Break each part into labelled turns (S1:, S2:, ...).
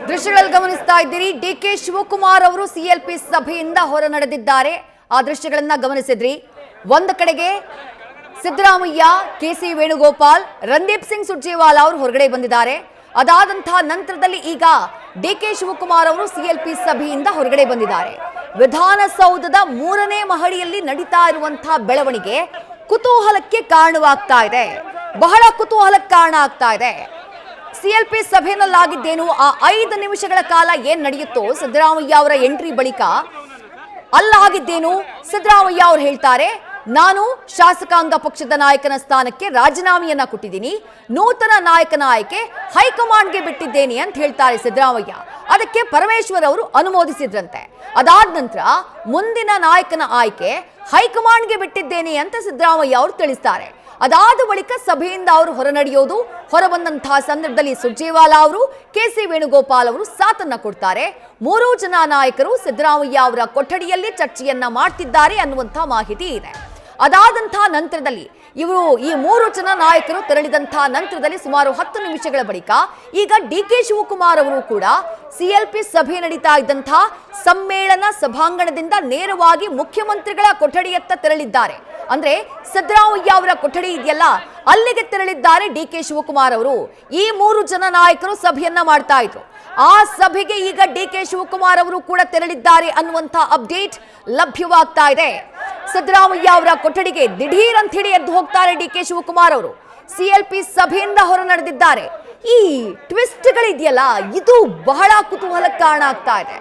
S1: ದೃಶ್ಯಗಳಲ್ಲಿ ಗಮನಿಸ್ತಾ ಇದ್ದೀರಿ. ಡಿಕೆ ಶಿವಕುಮಾರ್ ಅವರು ಸಿಎಲ್ಪಿ ಸಭೆಯಿಂದ ಹೊರ ನಡೆದಿದ್ದಾರೆ. ಆ ದೃಶ್ಯಗಳನ್ನ ಗಮನಿಸಿದ್ರಿ. ಒಂದು ಕಡೆಗೆ ಸಿದ್ದರಾಮಯ್ಯ, ಕೆಸಿ ವೇಣುಗೋಪಾಲ್, ರಣದೀಪ್ ಸಿಂಗ್ ಸುರ್ಜೇವಾಲಾ ಅವರು ಹೊರಗಡೆ ಬಂದಿದ್ದಾರೆ. ಅದಾದಂತಹ ನಂತರದಲ್ಲಿ ಈಗ ಡಿಕೆ ಶಿವಕುಮಾರ್ ಅವರು ಸಿಎಲ್ಪಿ ಸಭೆಯಿಂದ ಹೊರಗಡೆ ಬಂದಿದ್ದಾರೆ. ವಿಧಾನಸೌಧದ 3ನೇ ಮಹಡಿಯಲ್ಲಿ ನಡೀತಾ ಇರುವಂತಹ ಬೆಳವಣಿಗೆ ಕುತೂಹಲಕ್ಕೆ ಕಾರಣವಾಗ್ತಾ ಇದೆ. ಬಹಳ ಕುತೂಹಲಕ್ಕೆ ಕಾರಣ ಆಗ್ತಾ ಇದೆ. ಸಿಎಲ್ಪಿ ಸಭೆಯಲ್ಲಾಗಿದ್ದೇನು, ಆ 5 ನಿಮಿಷಗಳ ಕಾಲ ಏನ್ ನಡೆಯುತ್ತೋ ಸಿದ್ದರಾಮಯ್ಯ ಅವರ ಎಂಟ್ರಿ ಬಳಿಕ ಅಲ್ಲಾಗಿದ್ದೇನು. ಸಿದ್ದರಾಮಯ್ಯ ಅವರು ಹೇಳ್ತಾರೆ, ನಾನು ಶಾಸಕಾಂಗ ಪಕ್ಷದ ನಾಯಕನ ಸ್ಥಾನಕ್ಕೆ ರಾಜೀನಾಮೆಯನ್ನ ಕೊಟ್ಟಿದ್ದೀನಿ, ನೂತನ ನಾಯಕನ ಆಯ್ಕೆ ಹೈಕಮಾಂಡ್ಗೆ ಬಿಟ್ಟಿದ್ದೇನೆ ಅಂತ ಹೇಳ್ತಾರೆ ಸಿದ್ದರಾಮಯ್ಯ. ಅದಕ್ಕೆ ಪರಮೇಶ್ವರ್ ಅವರು ಅನುಮೋದಿಸಿದ್ರಂತೆ. ಅದಾದ ನಂತರ ಮುಂದಿನ ನಾಯಕನ ಆಯ್ಕೆ ಹೈಕಮಾಂಡ್ಗೆ ಬಿಟ್ಟಿದ್ದೇನೆ ಅಂತ ಸಿದ್ದರಾಮಯ್ಯ ಅವರು ತಿಳಿಸ್ತಾರೆ. ಅದಾದ ಬಳಿಕ ಸಭೆಯಿಂದ ಅವರು ಹೊರ ನಡೆಯೋದು. ಹೊರಬಂದಂತಹ ಸಂದರ್ಭದಲ್ಲಿ ಸುರ್ಜೇವಾಲಾ ಅವರು, ಕೆಸಿ ವೇಣುಗೋಪಾಲ್ ಅವರು ಸಾಥನ್ನ ಕೊಡ್ತಾರೆ. 3 ಜನ ನಾಯಕರು ಸಿದ್ದರಾಮಯ್ಯ ಅವರ ಕೊಠಡಿಯಲ್ಲಿ ಚರ್ಚೆಯನ್ನ ಮಾಡ್ತಿದ್ದಾರೆ ಅನ್ನುವಂತಹ ಮಾಹಿತಿ ಇದೆ. ಅದಾದಂತಹ ನಂತರದಲ್ಲಿ ಇವರು ಈ 3 ಜನ ನಾಯಕರು ತೆರಳಿದಂತಹ ನಂತರದಲ್ಲಿ ಸುಮಾರು 10 ನಿಮಿಷಗಳ ಬಳಿಕ ಈಗ ಡಿಕೆ ಶಿವಕುಮಾರ್ ಅವರು ಕೂಡ ಸಿಎಲ್ಪಿ ಸಭೆ ನಡೀತಾ ಇದ್ದಂತಹ ಸಮ್ಮೇಳನ ಸಭಾಂಗಣದಿಂದ ನೇರವಾಗಿ ಮುಖ್ಯಮಂತ್ರಿಗಳ ಕೊಠಡಿಯತ್ತ ತೆರಳಿದ್ದಾರೆ. ಅಂದ್ರೆ ಸಿದ್ದರಾಮಯ್ಯ ಅವರ ಕೊಠಡಿ ಇದೆಯಲ್ಲ, ಅಲ್ಲಿಗೆ ತೆರಳಿದ್ದಾರೆ ಡಿಕೆ ಶಿವಕುಮಾರ್ ಅವರು. ಈ 3 ಜನ ನಾಯಕರು ಸಭೆಯನ್ನ ಮಾಡ್ತಾ ಇದ್ರು. ಆ ಸಭೆಗೆ ಈಗ ಡಿಕೆ ಶಿವಕುಮಾರ್ ಅವರು ಕೂಡ ತೆರಳಿದ್ದಾರೆ ಅನ್ನುವಂತ ಅಪ್ಡೇಟ್ ಲಭ್ಯವಾಗ್ತಾ ಇದೆ. ಸಿದ್ದರಾಮಯ್ಯ ಅವರ ಕೊಠಡಿಗೆ ದಿಢೀರ್ ಅಂತ ಹೇಳಿ ಎದ್ದು ಹೋಗ್ತಾರೆ ಡಿಕೆ ಶಿವಕುಮಾರ್ ಅವರು. ಸಿಎಲ್ಪಿ ಸಭೆಯಿಂದ ಹೊರ ನಡೆದಿದ್ದಾರೆ. ಈ ಟ್ವಿಸ್ಟ್ಗಳಿದೆಯಲ್ಲ, ಇದು ಬಹಳ ಕುತೂಹಲಕ್ಕೆ ಕಾರಣ ಆಗ್ತಾ ಇದೆ.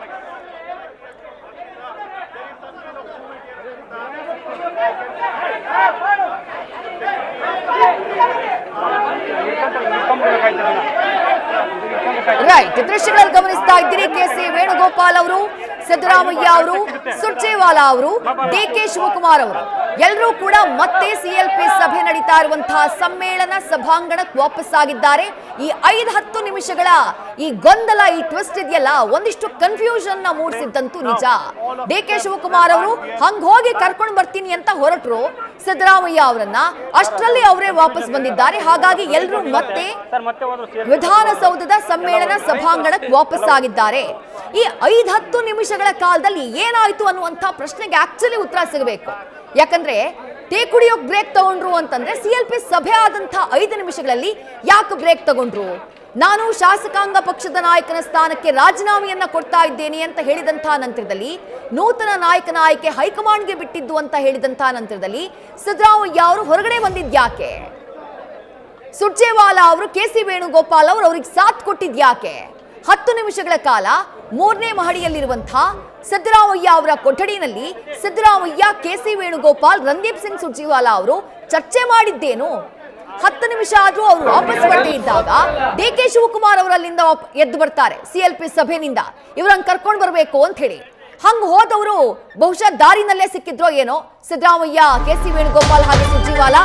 S1: ರೈಟ್, ದೃಶ್ಯಗಳಲ್ಲಿ ಗಮನಿಸ್ತಾ ಇದ್ದೀರಿ. ಕೆಸಿ ವೇಣುಗೋಪಾಲ್ ಅವರು, ಸಿದ್ದರಾಮಯ್ಯ ಅವರು, ಸುರ್ಜೇವಾಲಾ ಅವರು, ಡಿಕೆ ಶಿವಕುಮಾರ್ ಅವರು ಎಲ್ಲರೂ ಕೂಡ ಮತ್ತೆ ಸಿಎಲ್ಪಿ ಸಭೆ ನಡೀತಾ ಇರುವಂತಹ ಸಮ್ಮೇಳನ ಸಭಾಂಗಣಕ್ಕೆ ವಾಪಸ್ಸಾಗಿದ್ದಾರೆ. ಈ 5-10 ನಿಮಿಷಗಳ ಈ ಗೊಂದಲ, ಈ ಟ್ವಿಸ್ಟ್ ಇದೆಯಲ್ಲ, ಒಂದಿಷ್ಟು ಕನ್ಫ್ಯೂಷನ್ ನ ಮೂಡಿಸಿದ್ದಂತೂ ನಿಜ. ಡಿಕೆ ಶಿವಕುಮಾರ್ ಅವರು ಹಂಗ ಹೋಗಿ ಕರ್ಕೊಂಡು ಬರ್ತೀನಿ ಅಂತ ಹೊರಟರು ಸಿದ್ದರಾಮಯ್ಯ ಅವರನ್ನ, ಅಷ್ಟರಲ್ಲಿ ಅವರೇ ವಾಪಸ್ ಬಂದಿದ್ದಾರೆ. ಹಾಗಾಗಿ ಎಲ್ಲರೂ ಮತ್ತೆ ವಿಧಾನಸೌಧದ ಸಮ್ಮೇಳನ ಸಭಾಂಗಣಕ್ಕೆ ವಾಪಸ್ಸಾಗಿದ್ದಾರೆ. ಈ 5-10 ನಿಮಿಷಗಳ ಕಾಲದಲ್ಲಿ ಏನಾಯ್ತು ಅನ್ನುವಂತ ಪ್ರಶ್ನೆಗೆ ಆಕ್ಚುಲಿ ಉತ್ತರ ಸಿಗಬೇಕು. ಯಾಕಂದ್ರೆ ಟೀ ಕುಡಿಯೋಕ್ ಬ್ರೇಕ್ ತಗೊಂಡ್ರು ಅಂತಂದ್ರೆ ಸಿಎಲ್ಪಿ ಸಭೆ ಆದಂತಹ 5 ನಿಮಿಷಗಳಲ್ಲಿ ಯಾಕೆ ಬ್ರೇಕ್ ತಗೊಂಡ್ರು? ನಾನು ಶಾಸಕಾಂಗ ಪಕ್ಷದ ನಾಯಕನ ಸ್ಥಾನಕ್ಕೆ ರಾಜೀನಾಮೆಯನ್ನ ಕೊಡ್ತಾ ಇದ್ದೇನೆ ಅಂತ ಹೇಳಿದಂತಹ ನಂತರದಲ್ಲಿ, ನೂತನ ನಾಯಕನ ಆಯ್ಕೆ ಹೈಕಮಾಂಡ್ಗೆ ಬಿಟ್ಟಿದ್ದು ಅಂತ ಹೇಳಿದಂತಹ ನಂತರದಲ್ಲಿ ಸಿದ್ದರಾಮಯ್ಯ ಅವರು ಹೊರಗಡೆ ಬಂದಿದ್ಯಾಕೆ? ಸುರ್ಜೇವಾಲಾ ಅವರು, ಕೆಸಿ ವೇಣುಗೋಪಾಲ್ ಅವರು ಅವ್ರಿಗೆ ಸಾಥ್ ಕೊಟ್ಟಿದ್ಯಾಕೆ? 10 ನಿಮಿಷಗಳ ಕಾಲ 3ನೇ ಮಹಡಿಯಲ್ಲಿರುವಂತಹ ಸಿದ್ದರಾಮಯ್ಯ ಅವರ ಕೊಠಡಿನಲ್ಲಿ ಸಿದ್ದರಾಮಯ್ಯ, ಕೆಸಿ ವೇಣುಗೋಪಾಲ್, ರಣದೀಪ್ ಸಿಂಗ್ ಸುರ್ಜೇವಾಲಾ ಅವರು ಚರ್ಚೆ ಮಾಡಿದ್ದೇನು? 10 ನಿಮಿಷ ಆದ್ರೂ ಅವರು ವಾಪಸ್ ಬರದೇ ಇದ್ದಾಗ ಡಿಕೆ ಶಿವಕುಮಾರ್ ಅವರಲ್ಲಿಂದ ಎದ್ದು ಬರ್ತಾರೆ ಸಿಎಲ್ಪಿ ಸಭೆನಿಂದ, ಇವರನ್ನ ಕರ್ಕೊಂಡು ಬರಬೇಕು ಅಂತ ಹೇಳಿ. ಹಂಗ ಹೋದವರು ಬಹುಶಃ ದಾರಿನಲ್ಲೇ ಸಿಕ್ಕಿದ್ರೋ ಏನೋ ಸಿದ್ದರಾಮಯ್ಯ, ಕೆಸಿ ವೇಣುಗೋಪಾಲ್ ಹಾಗೆ ಸುರ್ಜೇವಾಲಾ.